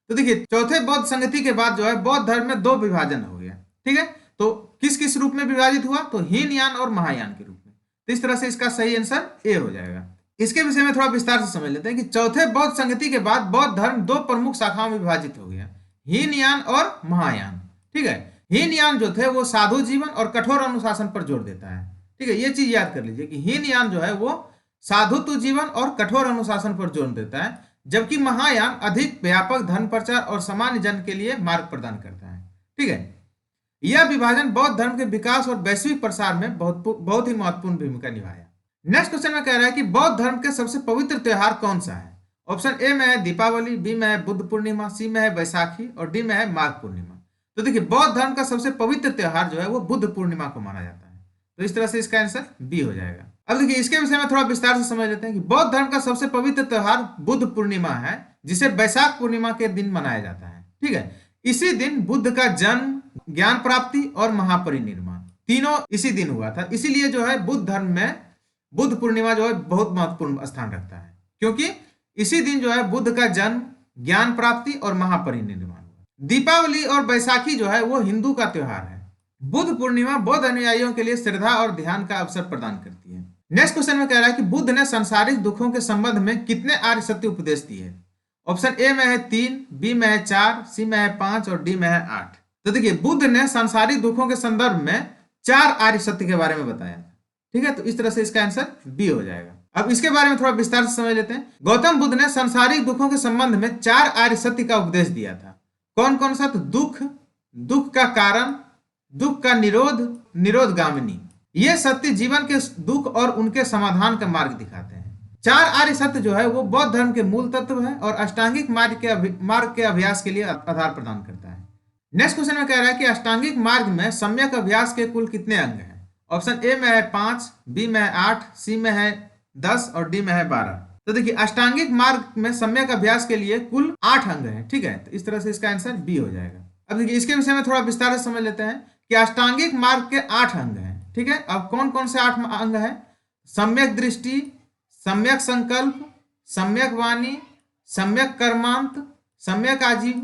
तो देखिए, चौथे बौद्ध संगति के बाद जो है बौद्ध धर्म में दो विभाजन हो गया। ठीक है, तो किस किस रूप में विभाजित हुआ, तो हीनयान और महायान के रूप में। तो इस तरह से इसका सही आंसर ए हो जाएगा। इसके विषय में थोड़ा विस्तार से समझ लेते हैं कि चौथे बौद्ध संगति के बाद बौद्ध धर्म दो प्रमुख शाखाओं में विभाजित हो गया, हीनयान और महायान। ठीक है, हीनयान जो थे वो साधु जीवन और कठोर अनुशासन पर जोर देता है। ठीक है, ये चीज याद कर लीजिए कि हीनयान जो है वो साधुत्व जीवन और कठोर अनुशासन पर जोर देता है, जबकि महायान अधिक व्यापक धर्म प्रचार और सामान्य जन के लिए मार्ग प्रदान करता है। ठीक है, यह विभाजन बौद्ध धर्म के विकास और वैश्विक प्रसार में बहुत ही महत्वपूर्ण भूमिका निभाया। नेक्स्ट क्वेश्चन में कह रहा है कि बौद्ध धर्म के सबसे पवित्र त्योहार कौन सा है। ऑप्शन ए में है दीपावली, बी में है बुद्ध पूर्णिमा, सी में है बैसाखी और डी में है माघ पूर्णिमा। तो देखिए, बौद्ध धर्म का सबसे पवित्र त्योहार जो है वो बुद्ध पूर्णिमा को माना जाता है। तो इस तरह से इसका आंसर बी हो जाएगा। अब देखिए, इसके विषय में थोड़ा विस्तार से समझ लेते हैं कि बौद्ध धर्म का सबसे पवित्र त्योहार बुद्ध पूर्णिमा है, जिसे बैसाख पूर्णिमा के दिन मनाया जाता है। ठीक है, इसी दिन बुद्ध का जन्म, ज्ञान प्राप्ति और महापरिनिर्वाण तीनों इसी दिन हुआ था। इसीलिए जो है बुद्ध धर्म में बुद्ध पूर्णिमा जो है बहुत महत्वपूर्ण स्थान रखता है, क्योंकि इसी दिन जो है बुद्ध का जन्म, ज्ञान प्राप्ति और महापरिनिर्वाण हुआ। दीपावली और बैसाखी जो है वो हिंदू का त्योहार है। बुद्ध पूर्णिमा बौद्ध अनुयायियों के लिए श्रद्धा और ध्यान का अवसर प्रदान करती है। नेक्स्ट क्वेश्चन में कह रहा है कि बुद्ध ने सांसारिक दुखों के संबंध में कितने आर्य सत्य उपदेश दिए। ऑप्शन ए में है 3, बी में है 4, सी में है 5 और डी में है 8। तो देखिए, बुद्ध ने सांसारिक दुखों के संदर्भ में 4 आर्य सत्य के बारे में बताया था। ठीक है, तो इस तरह से इसका आंसर बी हो जाएगा। अब इसके बारे में थोड़ा विस्तार से समझ लेते हैं। गौतम बुद्ध ने सांसारिक दुखों के संबंध में 4 आर्य सत्य का उपदेश दिया था। कौन कौन सा, तो दुख, दुख का कारण, दुख का निरोध, निरोधगामिनी। ये सत्य जीवन के दुख और उनके समाधान का मार्ग दिखाते हैं। 4 आर्य सत्य जो है वो बौद्ध धर्म के मूल तत्व है और अष्टांगिक मार्ग के अभ्यास के लिए आधार प्रदान करता है। नेक्स्ट क्वेश्चन में कह रहा है कि अष्टांगिक मार्ग में सम्यक अभ्यास के कुल कितने अंग हैं। ऑप्शन ए में है 5, बी में है 8, सी में है 10 और डी में है 12। तो देखिए, अष्टांगिक मार्ग में सम्यक अभ्यास के लिए कुल 8 अंग हैं। ठीक है, तो इस तरह से इसका आंसर बी हो जाएगा। अब देखिए, इसके विषय में थोड़ा विस्तार से समझ लेते हैं कि अष्टांगिक मार्ग के 8 अंग हैं। ठीक है, अब कौन कौन से 8 अंग हैं, सम्यक दृष्टि, सम्यक संकल्प, सम्यक वाणी, सम्यक कर्मांत, सम्यक आजीव,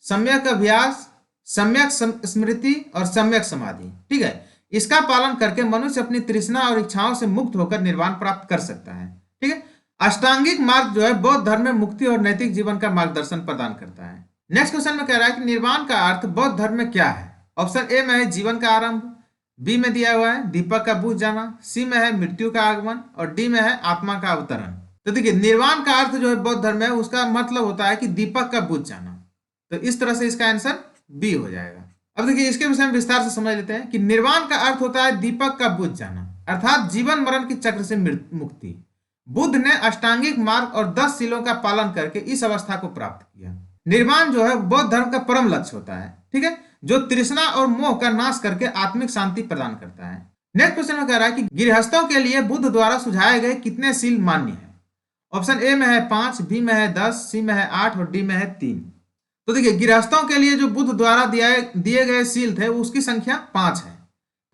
सम्यक अभ्यास, सम्यक स्मृति और सम्यक समाधि। ठीक है, इसका पालन करके मनुष्य अपनी तृष्णा और इच्छाओं से मुक्त होकर निर्वाण प्राप्त कर सकता है। ठीक है, अष्टांगिक मार्ग जो है बौद्ध धर्म में मुक्ति और नैतिक जीवन का मार्गदर्शन प्रदान करता है। नेक्स्ट क्वेश्चन में कह रहा है कि निर्वाण का अर्थ बौद्ध धर्म में क्या है। ऑप्शन ए में है जीवन का आरंभ, बी में दिया हुआ है दीपक का बुझ जाना, सी में है मृत्यु का आगमन और डी में है आत्मा का अवतरण। तो देखिए, निर्वाण का अर्थ जो है बौद्ध धर्म में उसका मतलब होता है कि दीपक का बुझ जाना। तो इस तरह से इसका आंसर बी हो जाएगा। अब देखिए, इसके विषय में विस्तार से समझ लेते हैं कि निर्वाण का अर्थ होता है दीपक का बुझ जाना, अर्थात जीवन मरण के चक्र से मुक्ति। बुद्ध ने अष्टांगिक मार्ग और 10 शीलों का पालन करके इस अवस्था को प्राप्त किया। निर्वाण जो है बौद्ध धर्म का परम लक्ष्य होता है। ठीक है, जो तृष्णा और मोह का नाश करके आत्मिक शांति प्रदान करता है। नेक्स्ट क्वेश्चन में कह रहा है कि गृहस्थों के लिए बुद्ध द्वारा सुझाए गए कितने शील मान्य है। ऑप्शन ए में है 5, बी में है 10, सी में है 8 और डी में है 3। तो देखिए, गृहस्थों के लिए जो बुद्ध द्वारा दिए गए शील थे उसकी संख्या 5 है।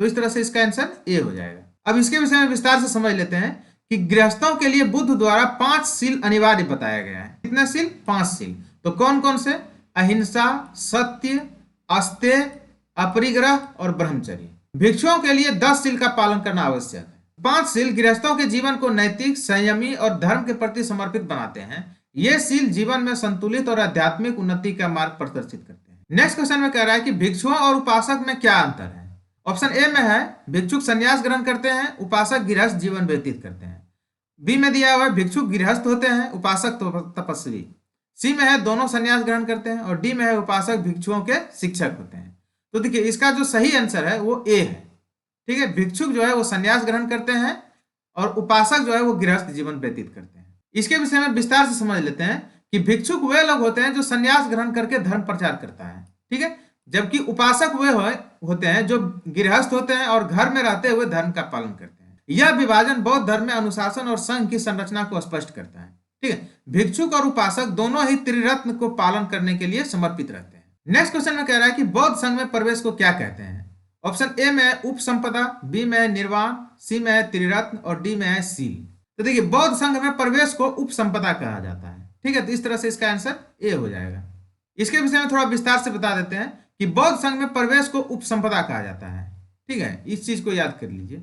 तो इस तरह से इसका आंसर ए हो जाएगा। अब इसके विषय में विस्तार से समझ लेते हैं कि गृहस्थों के लिए बुद्ध द्वारा 5 शील अनिवार्य बताया गया है। कितने शील, 5 शील। तो कौन कौन से, अहिंसा, सत्य, अस्तेय, अपरिग्रह और ब्रह्मचर्य। भिक्षुओं के लिए 10 शील का पालन करना आवश्यक है। 5 शील गृहस्थों के जीवन को नैतिक, संयमी और धर्म के प्रति समर्पित बनाते हैं। ये शील जीवन में संतुलित और आध्यात्मिक उन्नति का मार्ग प्रदर्शित करते हैं। नेक्स्ट क्वेश्चन में कह रहा है कि भिक्षुओं और उपासक में क्या अंतर है। ऑप्शन ए में है भिक्षुक संन्यास ग्रहण करते हैं, उपासक गृहस्थ जीवन व्यतीत करते हैं। बी में दिया हुआ है भिक्षुक गृहस्थ होते हैं, उपासक तपस्वी। सी में है दोनों संन्यास ग्रहण करते हैं, और डी में है उपासक भिक्षुओं के शिक्षक होते हैं। तो देखिए इसका जो सही आंसर है वो ए है। ठीक है, भिक्षुक जो है वो संन्यास ग्रहण करते हैं और उपासक जो है वो गृहस्थ जीवन व्यतीत करते हैं। इसके विषय में विस्तार से समझ लेते हैं कि भिक्षुक वे लोग होते हैं जो संन्यास ग्रहण करके धर्म प्रचार करता है। ठीक है, जबकि उपासक वे होते हैं जो गृहस्थ होते हैं और घर में रहते हुए धर्म का पालन करते हैं। यह विभाजन बौद्ध धर्म में अनुशासन और संघ की संरचना को स्पष्ट करता है। ठीक है, भिक्षुक और उपासक दोनों ही त्रिरत्न को पालन करने के लिए समर्पित रहते हैं। नेक्स्ट क्वेश्चन में कह रहा है कि बौद्ध संघ में प्रवेश को क्या कहते हैं। ऑप्शन ए में है उपसंपदा, बी में है निर्वाण, सी में है त्रिरत्न और डी में है सील। तो देखिए बौद्ध संघ में प्रवेश को उपसंपदा कहा जाता है। ठीक है, तो इस तरह से इसका आंसर ए हो जाएगा। इसके विषय में थोड़ा विस्तार से बता देते हैं कि बौद्ध संघ में प्रवेश को उपसंपदा कहा जाता है। ठीक है, इस चीज को याद कर लीजिए।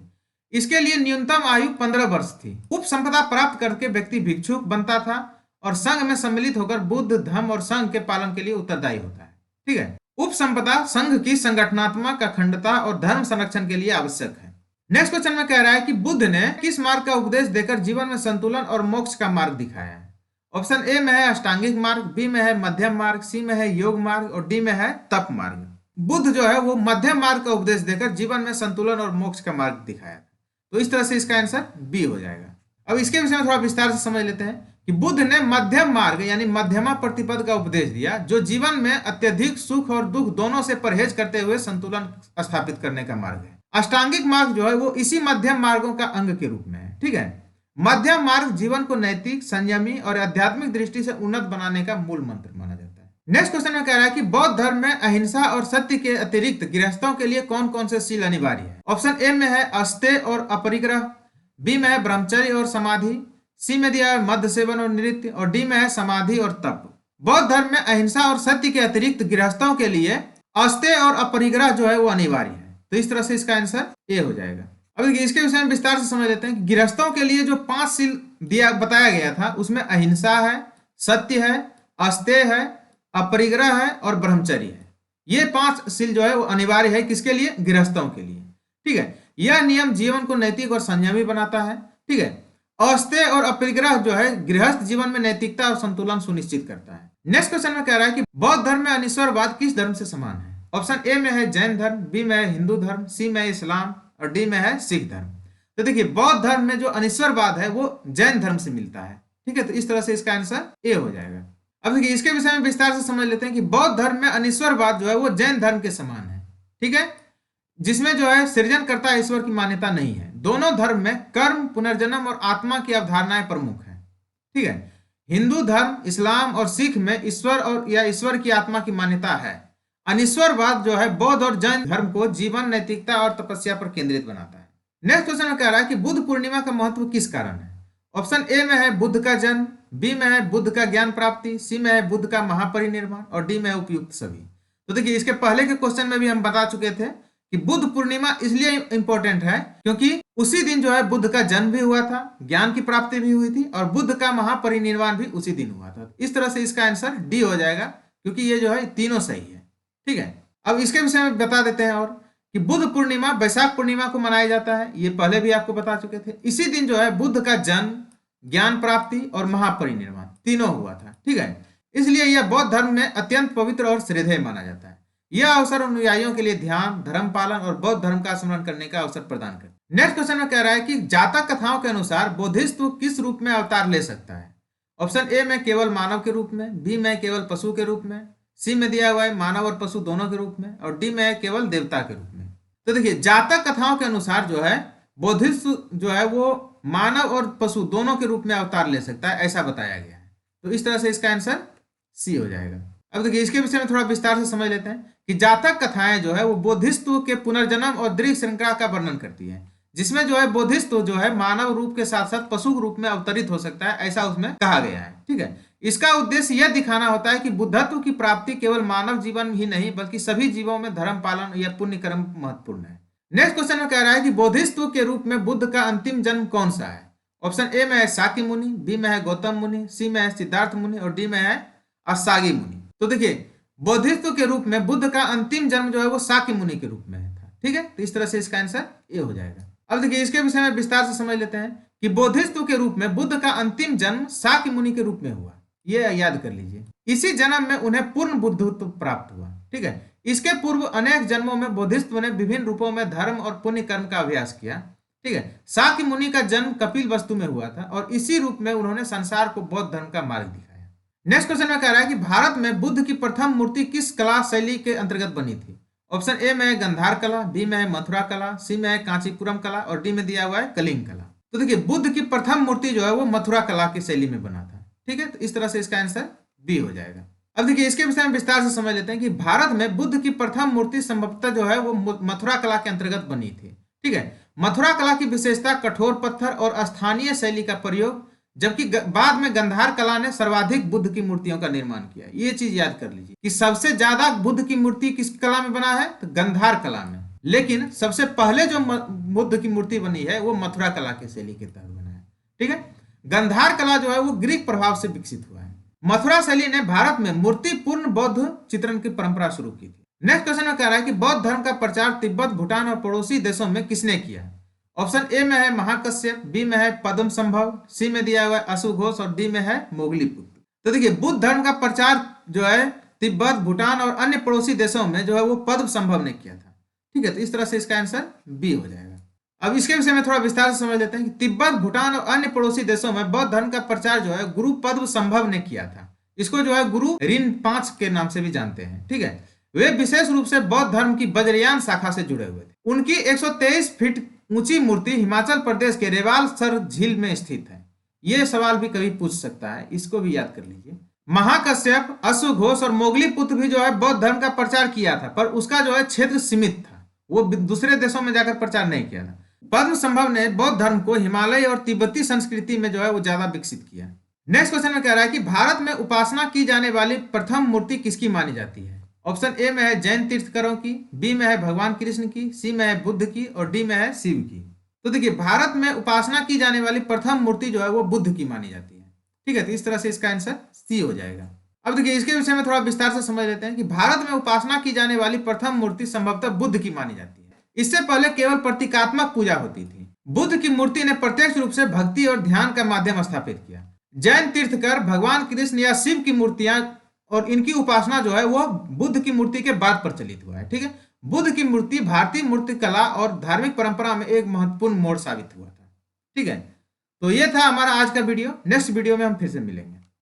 इसके लिए न्यूनतम आयु 15 वर्ष थी। उपसंपदा प्राप्त करके व्यक्ति भिक्षुक बनता था और संघ में सम्मिलित होकर बुद्ध धर्म और संघ के पालन के लिए उत्तरदायी होता है। ठीक है, उपसंपदा संघ की संगठनात्मक अखंडता और धर्म संरक्षण के लिए आवश्यक है। नेक्स्ट क्वेश्चन में कह रहा है कि बुद्ध ने किस मार्ग का उपदेश देकर जीवन में संतुलन और मोक्ष का मार्ग दिखाया है। ऑप्शन ए में है अष्टांगिक मार्ग, बी में है मध्यम मार्ग, सी में है योग मार्ग और डी में है तप मार्ग। बुद्ध जो है वो मध्यम मार्ग का उपदेश देकर जीवन में संतुलन और मोक्ष का मार्ग दिखाया। तो इस तरह से इसका आंसर बी हो जाएगा। अब इसके विषय में थोड़ा विस्तार से समझ लेते हैं कि बुद्ध ने मध्यम मार्ग यानी मध्यमा प्रतिपद का उपदेश दिया, जो जीवन में अत्यधिक सुख और दुख दोनों से परहेज करते हुए संतुलन स्थापित करने का मार्ग है। अष्टांगिक मार्ग जो है वो इसी मध्यम मार्गों का अंग के रूप में है। ठीक है, मध्यम मार्ग जीवन को नैतिक, संयमी और आध्यात्मिक दृष्टि से उन्नत बनाने का मूल मंत्र माना जाता है। नेक्स्ट क्वेश्चन में कह रहा है कि बौद्ध धर्म में अहिंसा और सत्य के अतिरिक्त गृहस्थों के लिए कौन कौन से शील अनिवार्य है। ऑप्शन ए में है अस्तेय और अपरिग्रह, बी में है ब्रह्मचर्य और समाधि, सी में दिया है मद्य सेवन और नृत्य और डी में है समाधि और तप। बौद्ध धर्म में अहिंसा और सत्य के अतिरिक्त गृहस्थों के लिए अस्तेय और अपरिग्रह जो है वो अनिवार्य है। तो इस तरह से इसका आंसर ए हो जाएगा। अब देखिए इसके विषय में विस्तार से समझ लेते हैं कि गृहस्थों के लिए जो 5 शील बताया गया था उसमें अहिंसा है, सत्य है, अस्तेय है, अपरिग्रह है और ब्रह्मचर्य है। ये 5 शील जो है वो अनिवार्य है किसके लिए, गृहस्थों के लिए। ठीक है, यह नियम जीवन को नैतिक और संयमी बनाता है। ठीक है, अस्तेय और अपरिग्रह जो है गृहस्थ जीवन में नैतिकता और संतुलन सुनिश्चित करता है। नेक्स्ट क्वेश्चन में कह रहा है कि बौद्ध धर्म में अनिश्वरवाद किस धर्म से समान है। ऑप्शन ए में है जैन धर्म, बी में है हिंदू धर्म, सी में है इस्लाम और डी में है सिख धर्म। तो देखिए बौद्ध धर्म में जो अनिश्वरवाद है वो जैन धर्म से मिलता है। ठीक है, तो इस तरह से इसका आंसर ए हो जाएगा। अब देखिए इसके विषय में विस्तार से समझ लेते हैं कि बौद्ध धर्म में अनिश्वरवाद जो है वो जैन धर्म के समान है। ठीक है, जिसमें जो है सृजनकर्ता ईश्वर की मान्यता नहीं है। दोनों धर्म में कर्म, पुनर्जन्म और आत्मा की अवधारणाएं प्रमुख है। ठीक है, हिंदू धर्म, इस्लाम और सिख में ईश्वर और या ईश्वर की आत्मा की मान्यता है। अनिश्वरवाद जो है बौद्ध और जैन धर्म को जीवन, नैतिकता और तपस्या पर केंद्रित बनाता है। नेक्स्ट क्वेश्चन में कह रहा है कि बुद्ध पूर्णिमा का महत्व किस कारण है। ऑप्शन ए में है बुद्ध का जन्म, बी में है बुद्ध का ज्ञान प्राप्ति, सी में है बुद्ध का महापरिनिर्वाण और डी में है उपयुक्त सभी। तो देखिए इसके पहले के क्वेश्चन में भी हम बता चुके थे कि बुद्ध पूर्णिमा इसलिए इंपॉर्टेंट है क्योंकि उसी दिन जो है बुद्ध का जन्म भी हुआ था, ज्ञान की प्राप्ति भी हुई थी और बुद्ध का महापरिनिर्वाण भी उसी दिन हुआ था। इस तरह से इसका आंसर डी हो जाएगा क्योंकि ये जो है तीनों सही है। ठीक है, अब इसके विषय में बता देते हैं और कि बुद्ध पूर्णिमा वैशाख पूर्णिमा को मनाया जाता है। ये पहले भी आपको बता चुके थे। इसी दिन जो है बुद्ध का जन्म, ज्ञान प्राप्ति और महापरिनिर्वाण तीनों हुआ था। ठीक है, इसलिए यह बौद्ध धर्म में अत्यंत पवित्र और श्रद्धेय माना जाता है। यह अवसर अनुयायियों के लिए ध्यान, धर्म पालन और बौद्ध धर्म का स्मरण करने का अवसर प्रदान करता है। नेक्स्ट क्वेश्चन में कह रहा है कि जातक कथाओं के अनुसार बोधिसत्व किस रूप में अवतार ले सकता है। ऑप्शन ए में केवल मानव के रूप में, बी में केवल पशु के रूप में, सी में दिया हुआ है मानव और पशु दोनों के रूप में और डी में है केवल देवता के रूप में। तो देखिए जातक कथाओं के अनुसार जो है बोधिसत्व जो है वो मानव और पशु दोनों के रूप में अवतार ले सकता है, ऐसा बताया गया है। तो इस तरह से इसका आंसर सी हो जाएगा। अब देखिए इसके विषय में थोड़ा विस्तार से समझ लेते हैं कि जातक कथाएं जो है वो बोधिसत्व के पुनर्जन्म और दीर्घ श्रृंखला का वर्णन करती है, जिसमें जो है बोधिसत्व जो है मानव रूप के साथ साथ पशु रूप में अवतरित हो सकता है, ऐसा उसमें कहा गया है। ठीक है, इसका उद्देश्य यह दिखाना होता है कि बुद्धत्व की प्राप्ति केवल मानव जीवन ही नहीं बल्कि सभी जीवों में धर्म पालन या पुण्य कर्म महत्वपूर्ण है। नेक्स्ट क्वेश्चन में कह रहा है कि बोधिसत्व के रूप में बुद्ध का अंतिम जन्म कौन सा है। ऑप्शन ए में है शाक्य मुनि, बी में है गौतम मुनि, सी में है सिद्धार्थ मुनि और डी में है असागी मुनि। तो देखिए बोधिसत्व के रूप में बुद्ध का अंतिम जन्म जो है वो शाक्य मुनि के रूप में था। ठीक है, तो इस तरह से इसका आंसर ए हो जाएगा। अब देखिए इसके विषय में विस्तार से समझ लेते हैं कि बोधिसत्व के रूप में बुद्ध का अंतिम जन्म शाक्य मुनि के रूप में हुआ, ये याद कर लीजिए। इसी जन्म में उन्हें पूर्ण बुद्धत्व प्राप्त हुआ। ठीक है, इसके पूर्व अनेक जन्मों में बोधिसत्व ने विभिन्न रूपों में धर्म और पुण्य कर्म का अभ्यास किया। ठीक है, शाक्य मुनि का जन्म कपिल वस्तु में हुआ था और इसी रूप में उन्होंने संसार को बौद्ध धर्म का मार्ग दिखाया। नेक्स्ट क्वेश्चन में कह रहा है कि भारत में बुद्ध की प्रथम मूर्ति किस कला शैली के अंतर्गत बनी थी? ऑप्शन ए में है गंधार कला, बी में है मथुरा कला, सी में है कांचीपुरम कला और डी में दिया हुआ है कलिंग कला। तो देखिए बुद्ध की प्रथम मूर्ति जो है वो मथुरा कला की शैली में बना था। ठीक है, तो इस तरह से इसका आंसर बी हो जाएगा। अब देखिए इसके विषय में विस्तार से समझ लेते हैं कि भारत में बुद्ध की प्रथम मूर्ति संभवतः जो है वो मथुरा कला के अंतर्गत बनी थी। ठीक है, मथुरा कला की विशेषता कठोर पत्थर और स्थानीय शैली का प्रयोग, जबकि बाद में गंधार कला ने सर्वाधिक बुद्ध की मूर्तियों का निर्माण किया। ये चीज याद कर लीजिए कि सबसे ज्यादा बुद्ध की मूर्ति किस कला में बना है, तो गंधार कला में, लेकिन सबसे पहले जो बुद्ध की मूर्ति बनी है वो मथुरा कला की शैली के तहत बना है। ठीक है, गंधार कला जो है वो ग्रीक प्रभाव से विकसित हुआ है। मथुरा शैली ने भारत में मूर्ति पूर्ण बौद्ध चित्रण की परंपरा शुरू की थी। नेक्स्ट क्वेश्चन में कह रहा है कि बौद्ध धर्म का प्रचार तिब्बत, भूटान और पड़ोसी देशों में किसने किया? ऑप्शन ए में है महाकश्यप, बी में है पद्म संभव, सी में दिया हुआ है अशुघोष और डी में है मोगलीपुत्र। तो देखिए बुद्ध धर्म का प्रचार जो है तिब्बत, भूटान और अन्य पड़ोसी देशों में जो है वो पद्म संभव ने किया था। ठीक है, तो इस तरह से इसका आंसर बी हो जाएगा। अब इसके विषय में थोड़ा विस्तार से समझ लेते हैं कि तिब्बत, भूटान और अन्य पड़ोसी देशों में बौद्ध धर्म का प्रचार जो है गुरु पद्म संभव ने किया था। इसको जो है गुरु ऋण 5 के नाम से भी जानते हैं। ठीक है, वे विशेष रूप से बौद्ध धर्म की वज्रयान शाखा से जुड़े हुए थे। उनकी 123 फीट ऊंची मूर्ति हिमाचल प्रदेश के रेवालसर झील में स्थित है। यह सवाल भी कभी पूछ सकता है, इसको भी याद कर लीजिए। महाकश्यप, अश्वघोष और मोगलीपुत्र भी जो है बौद्ध धर्म का प्रचार किया था, पर उसका जो है क्षेत्र सीमित था, वो दूसरे देशों में जाकर प्रचार नहीं किया था। पद्म संभव ने बौद्ध धर्म को हिमालय और तिब्बती संस्कृति में जो है वो ज्यादा विकसित किया। नेक्स्ट क्वेश्चन में कह रहा है कि भारत में उपासना की जाने वाली प्रथम मूर्ति किसकी मानी जाती है? ऑप्शन ए में है जैन तीर्थंकरों की, बी में है भगवान कृष्ण की, सी में है बुद्ध की और डी में है शिव की। तो देखिए भारत में उपासना की जाने वाली प्रथम मूर्ति जो है वो बुद्ध की मानी जाती है। ठीक है, तो इस तरह से इसका आंसर सी हो जाएगा। अब देखिए इसके विषय में थोड़ा विस्तार से समझ लेते हैं कि भारत में उपासना की जाने वाली प्रथम मूर्ति संभवतः बुद्ध की मानी जाती है। इससे पहले केवल प्रतीकात्मक पूजा होती थी। बुद्ध की मूर्ति ने प्रत्यक्ष रूप से भक्ति और ध्यान का माध्यम स्थापित किया। जैन तीर्थंकर भगवान कृष्ण या शिव की मूर्तियां और इनकी उपासना जो है वो बुद्ध की मूर्ति के बाद प्रचलित हुआ है। ठीक है, बुद्ध की मूर्ति भारतीय मूर्ति कला और धार्मिक परंपरा में एक महत्वपूर्ण मोड़ साबित हुआ था। ठीक है, तो ये था हमारा आज का वीडियो। नेक्स्ट वीडियो में हम फिर से मिलेंगे।